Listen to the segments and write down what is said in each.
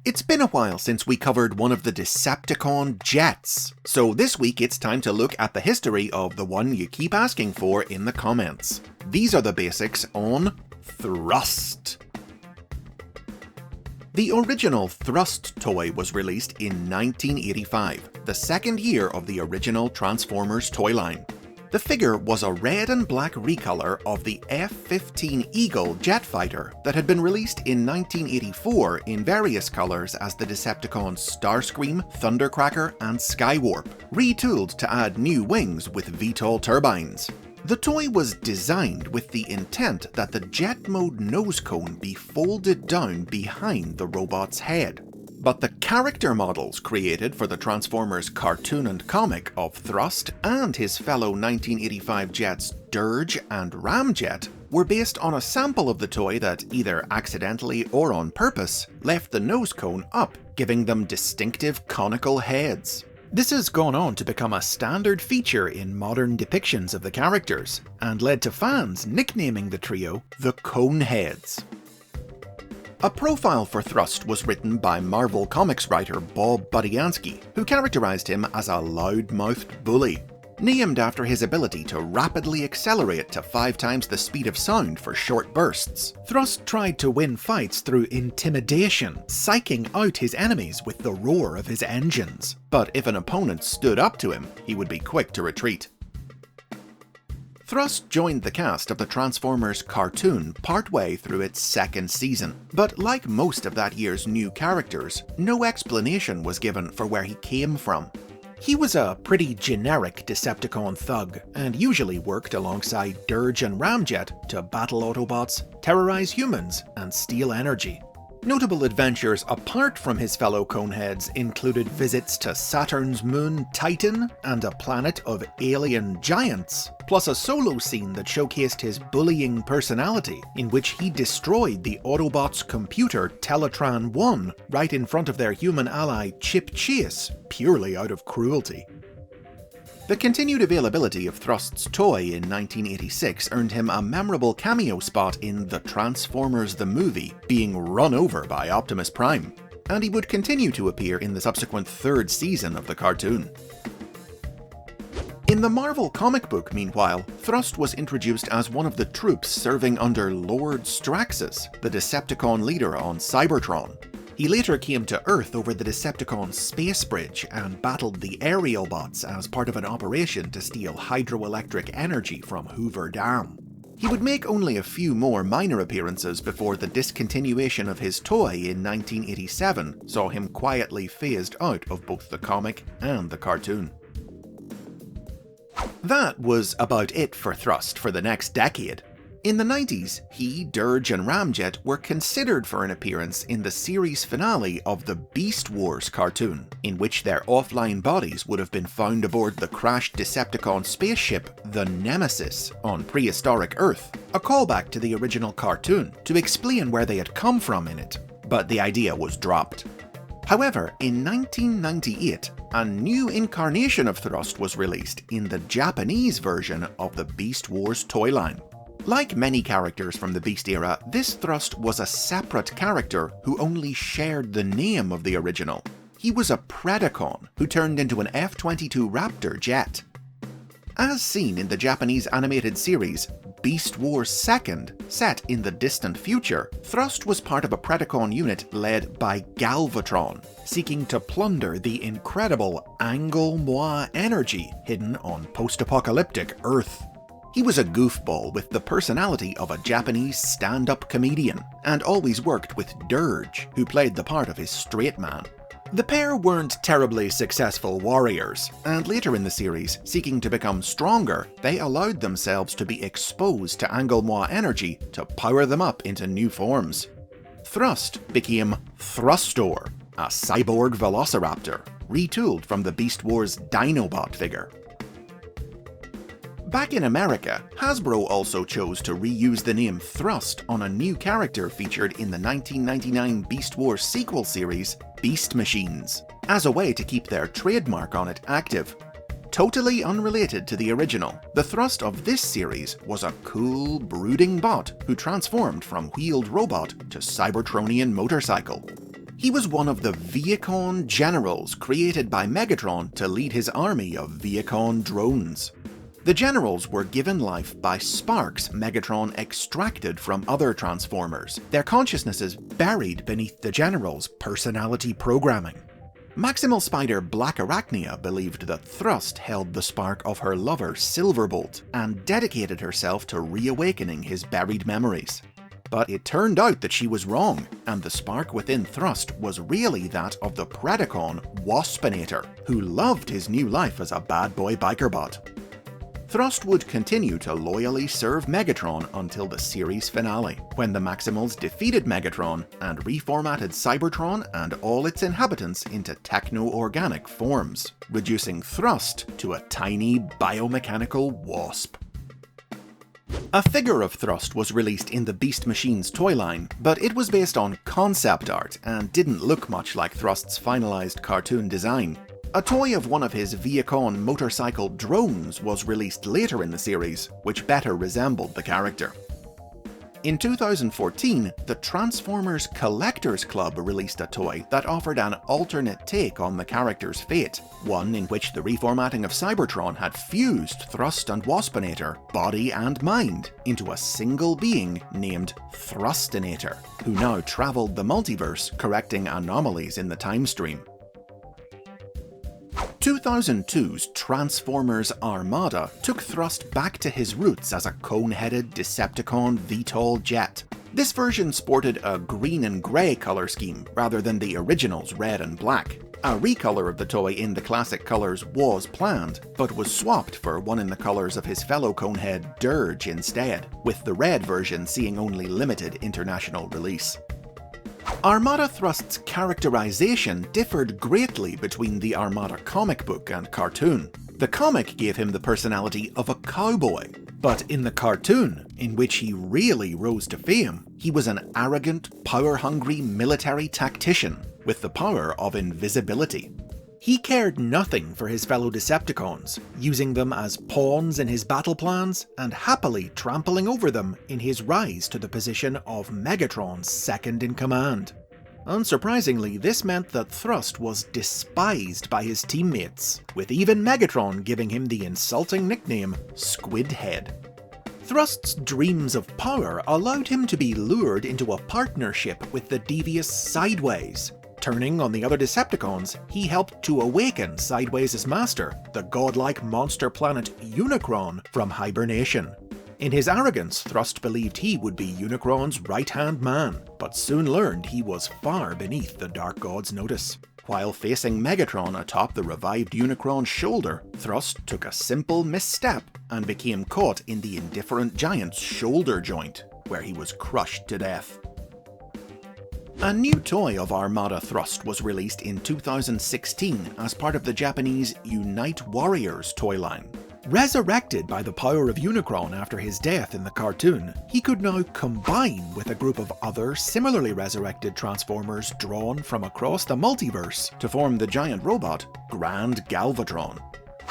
It's been a while since we covered one of the Decepticon jets, so this week it's time to look at the history of the one you keep asking for in the comments. These are the basics on Thrust. The original Thrust toy was released in 1985, the second year of the original Transformers toy line. The figure was a red and black recolor of the F-15 Eagle jet fighter that had been released in 1984 in various colours as the Decepticons Starscream, Thundercracker and Skywarp, retooled to add new wings with VTOL turbines. The toy was designed with the intent that the jet mode nose cone be folded down behind the robot's head. But the character models created for the Transformers cartoon and comic of Thrust and his fellow 1985 jets Dirge and Ramjet were based on a sample of the toy that, either accidentally or on purpose, left the nose cone up, giving them distinctive conical heads. This has gone on to become a standard feature in modern depictions of the characters, and led to fans nicknaming the trio the Coneheads. A profile for Thrust was written by Marvel Comics writer Bob Budiansky, who characterized him as a loud-mouthed bully. Named after his ability to rapidly accelerate to 5 times the speed of sound for short bursts, Thrust tried to win fights through intimidation, psyching out his enemies with the roar of his engines. But if an opponent stood up to him, he would be quick to retreat. Thrust joined the cast of the Transformers cartoon partway through its second season, but like most of that year's new characters, no explanation was given for where he came from. He was a pretty generic Decepticon thug, and usually worked alongside Dirge and Ramjet to battle Autobots, terrorize humans, and steal energy. Notable adventures apart from his fellow Coneheads included visits to Saturn's moon Titan and a planet of alien giants, plus a solo scene that showcased his bullying personality, in which he destroyed the Autobots' computer Teletran-1 right in front of their human ally Chip Chase, purely out of cruelty. The continued availability of Thrust's toy in 1986 earned him a memorable cameo spot in The Transformers the Movie, being run over by Optimus Prime, and he would continue to appear in the subsequent third season of the cartoon. In the Marvel comic book, meanwhile, Thrust was introduced as one of the troops serving under Lord Straxus, the Decepticon leader on Cybertron. He later came to Earth over the Decepticon space bridge and battled the aerial bots as part of an operation to steal hydroelectric energy from Hoover Dam. He would make only a few more minor appearances before the discontinuation of his toy in 1987 saw him quietly phased out of both the comic and the cartoon. That was about it for Thrust for the next decade. In the 90s, he, Dirge and Ramjet were considered for an appearance in the series finale of the Beast Wars cartoon, in which their offline bodies would have been found aboard the crashed Decepticon spaceship the Nemesis on prehistoric Earth, a callback to the original cartoon to explain where they had come from in it, but the idea was dropped. However, in 1998, a new incarnation of Thrust was released in the Japanese version of the Beast Wars toy line. Like many characters from the Beast era, this Thrust was a separate character who only shared the name of the original. He was a Predacon who turned into an F-22 Raptor jet. As seen in the Japanese animated series Beast Wars 2nd, set in the distant future, Thrust was part of a Predacon unit led by Galvatron, seeking to plunder the incredible Angle-Moi energy hidden on post-apocalyptic Earth. He was a goofball with the personality of a Japanese stand-up comedian, and always worked with Dirge, who played the part of his straight man. The pair weren't terribly successful warriors, and later in the series, seeking to become stronger, they allowed themselves to be exposed to Angle-Moi energy to power them up into new forms. Thrust became Thrustor, a cyborg velociraptor, retooled from the Beast Wars Dinobot figure. Back in America, Hasbro also chose to reuse the name Thrust on a new character featured in the 1999 Beast Wars sequel series, Beast Machines, as a way to keep their trademark on it active. Totally unrelated to the original, the Thrust of this series was a cool, brooding bot who transformed from wheeled robot to Cybertronian motorcycle. He was one of the Viacon generals created by Megatron to lead his army of Viacon drones. The generals were given life by sparks Megatron extracted from other Transformers, their consciousnesses buried beneath the generals' personality programming. Maximal Spider Black Arachnia believed that Thrust held the spark of her lover Silverbolt and dedicated herself to reawakening his buried memories. But it turned out that she was wrong, and the spark within Thrust was really that of the Predacon Waspinator, who loved his new life as a bad boy biker bot. Thrust would continue to loyally serve Megatron until the series finale, when the Maximals defeated Megatron and reformatted Cybertron and all its inhabitants into techno-organic forms, reducing Thrust to a tiny biomechanical wasp. A figure of Thrust was released in the Beast Machines toy line, but it was based on concept art and didn't look much like Thrust's finalized cartoon design. A toy of one of his Viacon motorcycle drones was released later in the series, which better resembled the character. In 2014, the Transformers Collectors Club released a toy that offered an alternate take on the character's fate, one in which the reformatting of Cybertron had fused Thrust and Waspinator, body and mind, into a single being named Thrustinator, who now travelled the multiverse, correcting anomalies in the time stream. 2002's Transformers Armada took Thrust back to his roots as a cone-headed Decepticon VTOL jet. This version sported a green and grey colour scheme rather than the original's red and black. A recolor of the toy in the classic colours was planned, but was swapped for one in the colours of his fellow conehead Dirge instead, with the red version seeing only limited international release. Armada Thrust's characterization differed greatly between the Armada comic book and cartoon. The comic gave him the personality of a cowboy, but in the cartoon, in which he really rose to fame, he was an arrogant, power-hungry military tactician with the power of invisibility. He cared nothing for his fellow Decepticons, using them as pawns in his battle plans and happily trampling over them in his rise to the position of Megatron's second-in-command. Unsurprisingly, this meant that Thrust was despised by his teammates, with even Megatron giving him the insulting nickname Squidhead. Thrust's dreams of power allowed him to be lured into a partnership with the devious Sideways. Turning on the other Decepticons, he helped to awaken Sideways' master, the godlike monster planet Unicron, from hibernation. In his arrogance, Thrust believed he would be Unicron's right-hand man, but soon learned he was far beneath the Dark God's notice. While facing Megatron atop the revived Unicron's shoulder, Thrust took a simple misstep and became caught in the indifferent giant's shoulder joint, where he was crushed to death. A new toy of Armada Thrust was released in 2016 as part of the Japanese Unite Warriors toy line. Resurrected by the power of Unicron after his death in the cartoon, he could now combine with a group of other similarly resurrected Transformers drawn from across the multiverse to form the giant robot Grand Galvatron.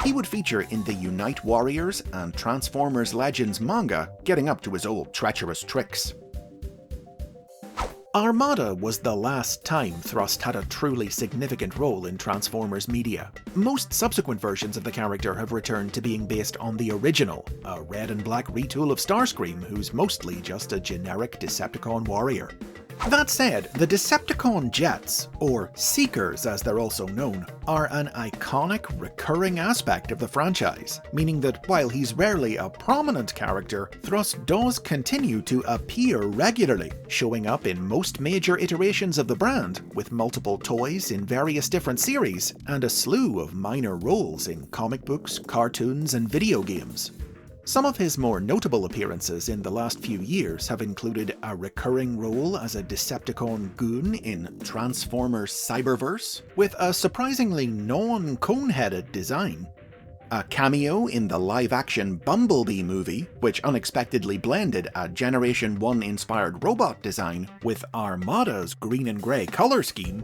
He would feature in the Unite Warriors and Transformers Legends manga, getting up to his old treacherous tricks. Armada was the last time Thrust had a truly significant role in Transformers media. Most subsequent versions of the character have returned to being based on the original, a red and black retool of Starscream who's mostly just a generic Decepticon warrior. That said, the Decepticon Jets, or Seekers as they're also known, are an iconic, recurring aspect of the franchise, meaning that while he's rarely a prominent character, Thrust does continue to appear regularly, showing up in most major iterations of the brand, with multiple toys in various different series, and a slew of minor roles in comic books, cartoons, and video games. Some of his more notable appearances in the last few years have included a recurring role as a Decepticon goon in Transformers Cyberverse, with a surprisingly non-cone-headed design, a cameo in the live-action Bumblebee movie, which unexpectedly blended a Generation 1 inspired robot design with Armada's green and grey colour scheme,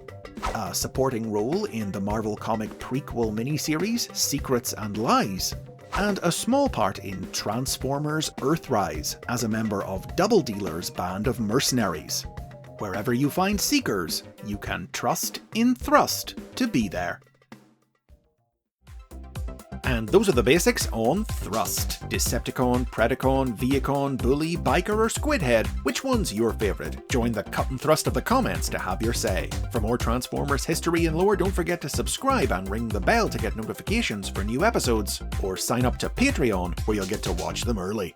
a supporting role in the Marvel comic prequel miniseries Secrets and Lies, and a small part in Transformers Earthrise as a member of Double Dealer's band of mercenaries. Wherever you find Seekers, you can trust in Thrust to be there. And those are the basics on Thrust. Decepticon, Predacon, Viacon, Bully, Biker or Squidhead, which one's your favourite? Join the cut and thrust of the comments to have your say. For more Transformers history and lore, don't forget to subscribe and ring the bell to get notifications for new episodes, or sign up to Patreon where you'll get to watch them early.